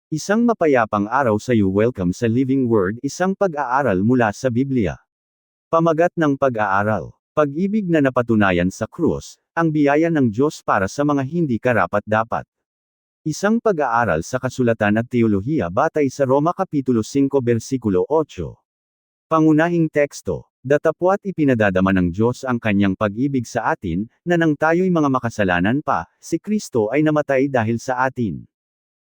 Isang mapayapang araw sa iyo. Welcome sa Living Word, isang pag-aaral mula sa Biblia. Pamagat ng pag-aaral: Pag-ibig na napatunayan sa krus, ang biyaya ng Diyos para sa mga hindi karapat-dapat. Isang pag-aaral sa kasulatan at teolohiya batay sa Roma Kapitulo 5 versikulo 8. Pangunahing teksto: Datapwat ipinadadama ng Diyos ang kanyang pag-ibig sa atin, na nang tayo'y mga makasalanan pa, si Kristo ay namatay dahil sa atin.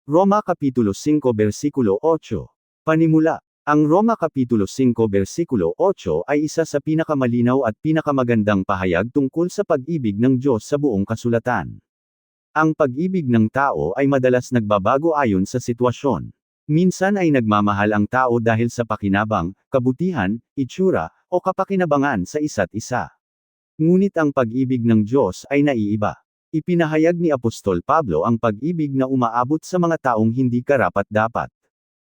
Roma Kapitulo 5 versikulo 8. Panimula. Ang Roma Kapitulo 5 versikulo 8 ay isa sa pinakamalinaw at pinakamagandang pahayag tungkol sa pag-ibig ng Diyos sa buong kasulatan. Ang pag-ibig ng tao ay madalas nagbabago ayon sa sitwasyon. Minsan ay nagmamahal ang tao dahil sa pakinabang, kabutihan, itsura, o kapakinabangan sa isa't isa. Ngunit ang pag-ibig ng Diyos ay naiiba. Ipinahayag ni Apostol Pablo ang pag-ibig na umaabot sa mga taong hindi karapat-dapat.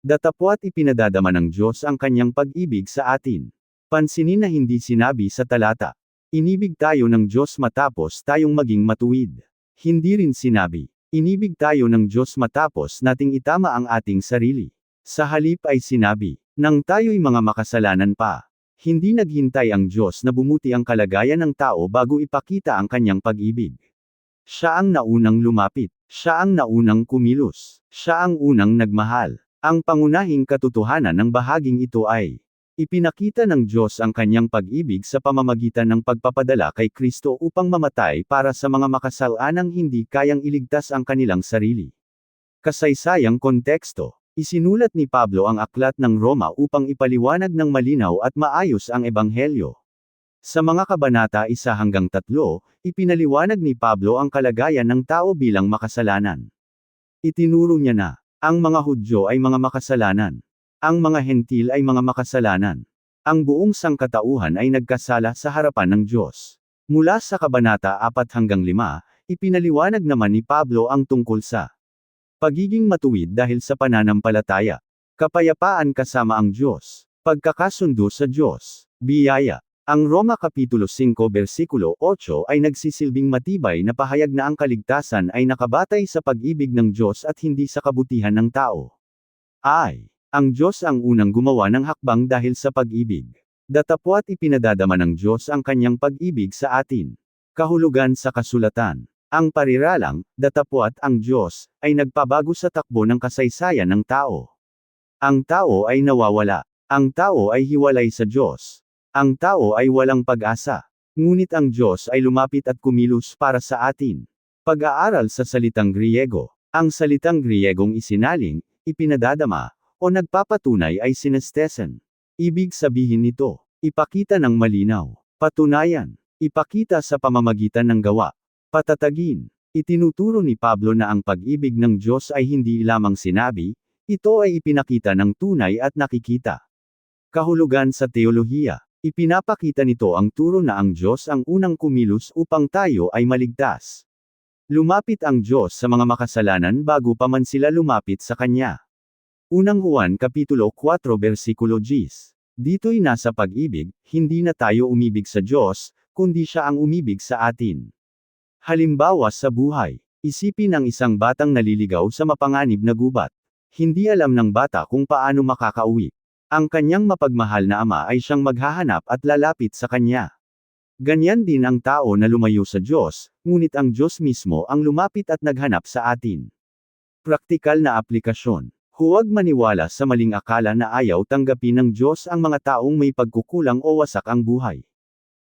Datapwat ipinadadama ng Diyos ang kanyang pag-ibig sa atin. Pansinin na hindi sinabi sa talata, inibig tayo ng Diyos matapos tayong maging matuwid. Hindi rin sinabi, inibig tayo ng Diyos matapos nating itama ang ating sarili. Sa halip ay sinabi, nang tayo'y mga makasalanan pa. Hindi naghintay ang Diyos na bumuti ang kalagayan ng tao bago ipakita ang kanyang pag-ibig. Siya ang naunang lumapit. Siya ang naunang kumilos. Siya ang unang nagmahal. Ang pangunahing katotohanan ng bahaging ito ay, ipinakita ng Diyos ang kanyang pag-ibig sa pamamagitan ng pagpapadala kay Kristo upang mamatay para sa mga makasalanang hindi kayang iligtas ang kanilang sarili. Kasaysayang konteksto: Isinulat ni Pablo ang aklat ng Roma upang ipaliwanag ng malinaw at maayos ang ebanghelyo. Sa mga kabanata 1 hanggang 3, ipinaliwanag ni Pablo ang kalagayan ng tao bilang makasalanan. Itinuro niya na, ang mga Hudyo ay mga makasalanan. Ang mga Hentil ay mga makasalanan. Ang buong sangkatauhan ay nagkasala sa harapan ng Diyos. Mula sa kabanata 4 hanggang 5, ipinaliwanag naman ni Pablo ang tungkol sa pagiging matuwid dahil sa pananampalataya, kapayapaan kasama ang Diyos, pagkakasundo sa Diyos, biyaya. Ang Roma Kapitulo 5 versikulo 8 ay nagsisilbing matibay na pahayag na ang kaligtasan ay nakabatay sa pag-ibig ng Diyos at hindi sa kabutihan ng tao. Ang Diyos ang unang gumawa ng hakbang dahil sa pag-ibig. Datapwat ipinadadama ng Diyos ang kanyang pag-ibig sa atin. Kahulugan sa kasulatan. Ang pariralang, datapwat ang Diyos, ay nagpabago sa takbo ng kasaysayan ng tao. Ang tao ay nawawala. Ang tao ay hiwalay sa Diyos. Ang tao ay walang pag-asa. Ngunit ang Diyos ay lumapit at kumilos para sa atin. Pag-aaral sa salitang Griego. Ang salitang Griegong isinaling, ipinadadama, o nagpapatunay ay synestesen. Ibig sabihin nito, ipakita ng malinaw, patunayan, ipakita sa pamamagitan ng gawa, patatagin. Itinuturo ni Pablo na ang pag-ibig ng Diyos ay hindi lamang sinabi, ito ay ipinakita ng tunay at nakikita. Kahulugan sa teolohiya. Ipinapakita nito ang turo na ang Diyos ang unang kumilos upang tayo ay maligtas. Lumapit ang Diyos sa mga makasalanan bago pa man sila lumapit sa Kanya. Unang Juan Kapitulo 4 versikulo 10. Dito'y nasa pag-ibig, hindi na tayo umibig sa Diyos, kundi Siya ang umibig sa atin. Halimbawa sa buhay. Isipin ang isang batang naliligaw sa mapanganib na gubat. Hindi alam ng bata kung paano makakauwi. Ang kanyang mapagmahal na ama ay siyang maghahanap at lalapit sa kanya. Ganyan din ang tao na lumayo sa Diyos, ngunit ang Diyos mismo ang lumapit at naghanap sa atin. Praktikal na aplikasyon. Huwag maniwala sa maling akala na ayaw tanggapin ng Diyos ang mga taong may pagkukulang o wasak ang buhay.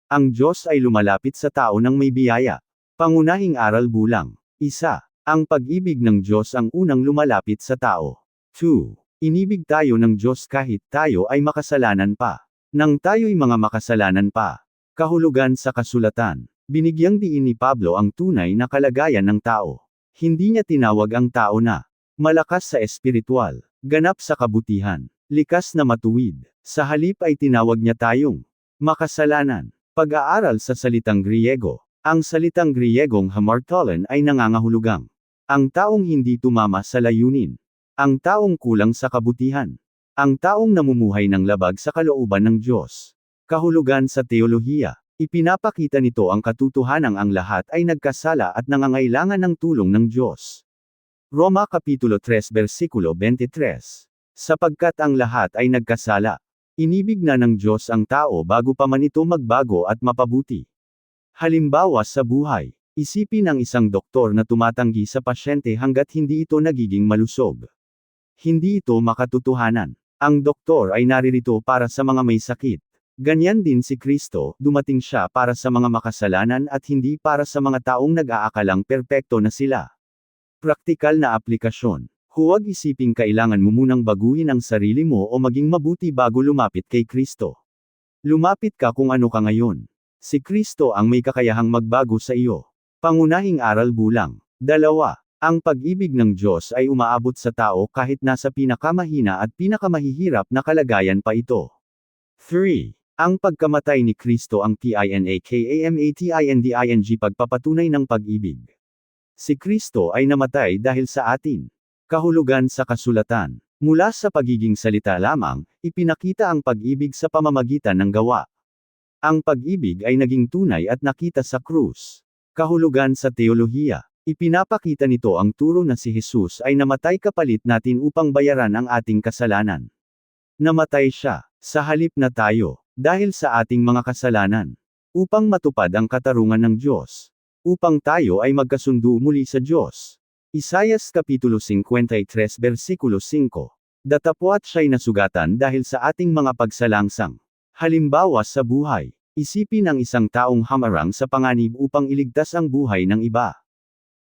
Ang Diyos ay lumalapit sa tao ng may biyaya. Pangunahing aral bulang. 1. Ang pag-ibig ng Diyos ang unang lumalapit sa tao. 2. Inibig tayo ng Diyos kahit tayo ay makasalanan pa. Nang tayo'y mga makasalanan pa. Kahulugan sa kasulatan. Binigyang diin ni Pablo ang tunay na kalagayan ng tao. Hindi niya tinawag ang tao na malakas sa espiritual, ganap sa kabutihan, likas na matuwid. Sa halip ay tinawag niya tayong makasalanan. Pag-aaral sa salitang Griego. Ang salitang Griegong hamartolen ay nangangahulugang ang taong hindi tumama sa layunin. Ang taong kulang sa kabutihan. Ang taong namumuhay ng labag sa kalooban ng Diyos. Kahulugan sa teolohiya. Ipinapakita nito ang katotohanang ang lahat ay nagkasala at nangangailangan ng tulong ng Diyos. Roma Kapitulo 3 versikulo 23. Sapagkat ang lahat ay nagkasala. Inibig na ng Diyos ang tao bago pa man ito magbago at mapabuti. Halimbawa sa buhay, isipin ang isang doktor na tumatanggi sa pasyente hanggat hindi ito nagiging malusog. Hindi ito makatotohanan. Ang doktor ay naririto para sa mga may sakit. Ganyan din si Kristo, dumating siya para sa mga makasalanan at hindi para sa mga taong nag-aakalang perpekto na sila. Praktikal na aplikasyon. Huwag isiping kailangan mo munang baguhin ang sarili mo o maging mabuti bago lumapit kay Kristo. Lumapit ka kung ano ka ngayon. Si Kristo ang may kakayahang magbago sa iyo. Pangunahing aral bulang. 2. Ang pag-ibig ng Diyos ay umaabot sa tao kahit nasa pinakamahina at pinakamahihirap na kalagayan pa ito. 3. Ang pagkamatay ni Kristo ang PINAKAMATINDING pagpapatunay ng pag-ibig. Si Kristo ay namatay dahil sa atin. Kahulugan sa kasulatan. Mula sa pagiging salita lamang, ipinakita ang pag-ibig sa pamamagitan ng gawa. Ang pag-ibig ay naging tunay at nakita sa krus. Kahulugan sa teolohiya. Ipinapakita nito ang turo na si Jesus ay namatay kapalit natin upang bayaran ang ating kasalanan. Namatay siya, sa halip na tayo, dahil sa ating mga kasalanan. Upang matupad ang katarungan ng Diyos. Upang tayo ay magkasundo muli sa Diyos. Isayas Kapitulo 53 versikulo 5. Datapwat siya'y nasugatan dahil sa ating mga pagsalangsang. Halimbawa sa buhay, isipin ang isang taong hamarang sa panganib upang iligtas ang buhay ng iba.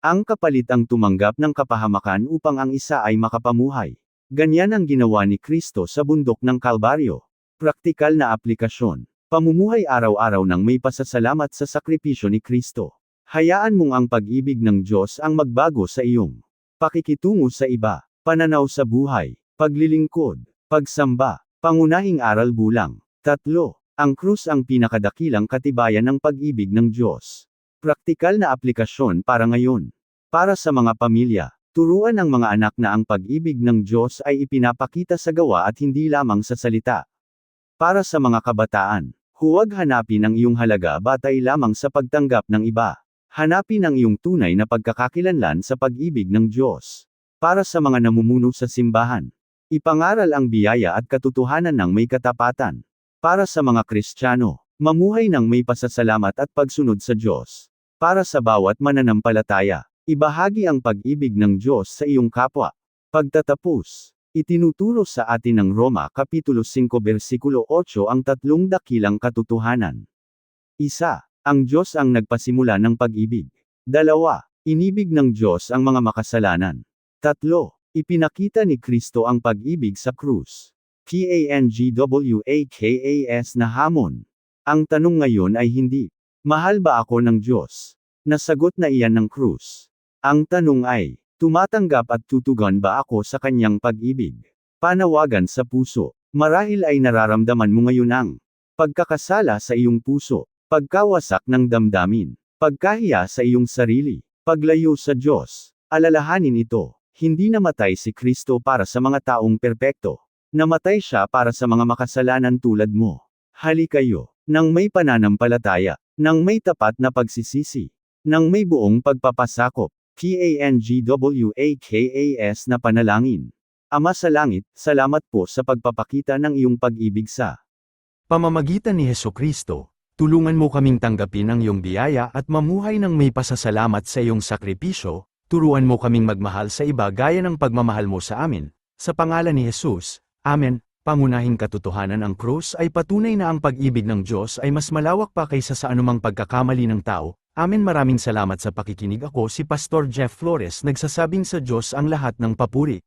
Ang kapalit ang tumanggap ng kapahamakan upang ang isa ay makapamuhay. Ganyan ang ginawa ni Kristo sa bundok ng Kalbaryo. Praktikal na aplikasyon. Pamumuhay araw-araw ng may pasasalamat sa sakripisyo ni Kristo. Hayaan mong ang pag-ibig ng Diyos ang magbago sa iyong pakikitungo sa iba, pananaw sa buhay, paglilingkod, pagsamba, pangunahing aral bulang. 3. Ang krus ang pinakadakilang katibayan ng pag-ibig ng Diyos. Praktikal na aplikasyon para ngayon. Para sa mga pamilya, turuan ang mga anak na ang pag-ibig ng Diyos ay ipinapakita sa gawa at hindi lamang sa salita. Para sa mga kabataan, huwag hanapin ang iyong halaga batay lamang sa pagtanggap ng iba. Hanapin ang iyong tunay na pagkakakilanlan sa pag-ibig ng Diyos. Para sa mga namumuno sa simbahan, ipangaral ang biyaya at katotohanan ng may katapatan. Para sa mga Kristiyano, mamuhay ng may pasasalamat at pagsunod sa Diyos. Para sa bawat mananampalataya, ibahagi ang pag-ibig ng Diyos sa iyong kapwa. Pagtatapos, itinuturo sa atin ng Roma Kapitulo 5 versikulo 8 ang tatlong dakilang katotohanan. 1. Ang Diyos ang nagpasimula ng pag-ibig. 2. Inibig ng Diyos ang mga makasalanan. 3. Ipinakita ni Kristo ang pag-ibig sa krus. PANGWAKAS na hamon. Ang tanong ngayon ay hindi, mahal ba ako ng Diyos? Nasagot na iyan ng krus. Ang tanong ay, tumatanggap at tutugon ba ako sa kanyang pag-ibig? Panawagan sa puso. Marahil ay nararamdaman mo ngayon ang pagkakasala sa iyong puso. Pagkawasak ng damdamin, pagkahiya sa iyong sarili, paglayo sa Diyos. Alalahanin ito, hindi namatay si Kristo para sa mga taong perpekto. Namatay siya para sa mga makasalanan tulad mo. Halikayo, nang may pananampalataya, nang may tapat na pagsisisi, nang may buong pagpapasakop. PANGWAKAS na panalangin. Ama sa langit, salamat po sa pagpapakita ng iyong pag-ibig sa pamamagitan ni Hesukristo. Tulungan mo kaming tanggapin ang iyong biyaya at mamuhay ng may pasasalamat sa iyong sakripisyo, turuan mo kaming magmahal sa iba gaya ng pagmamahal mo sa amin. Sa pangalan ni Jesus, Amen. Pangunahing katotohanan ang krus ay patunay na ang pag-ibig ng Diyos ay mas malawak pa kaysa sa anumang pagkakamali ng tao. Amen. Maraming salamat sa pakikinig. Ako si Pastor Jeff Flores, nagsasabing sa Diyos ang lahat ng papuri.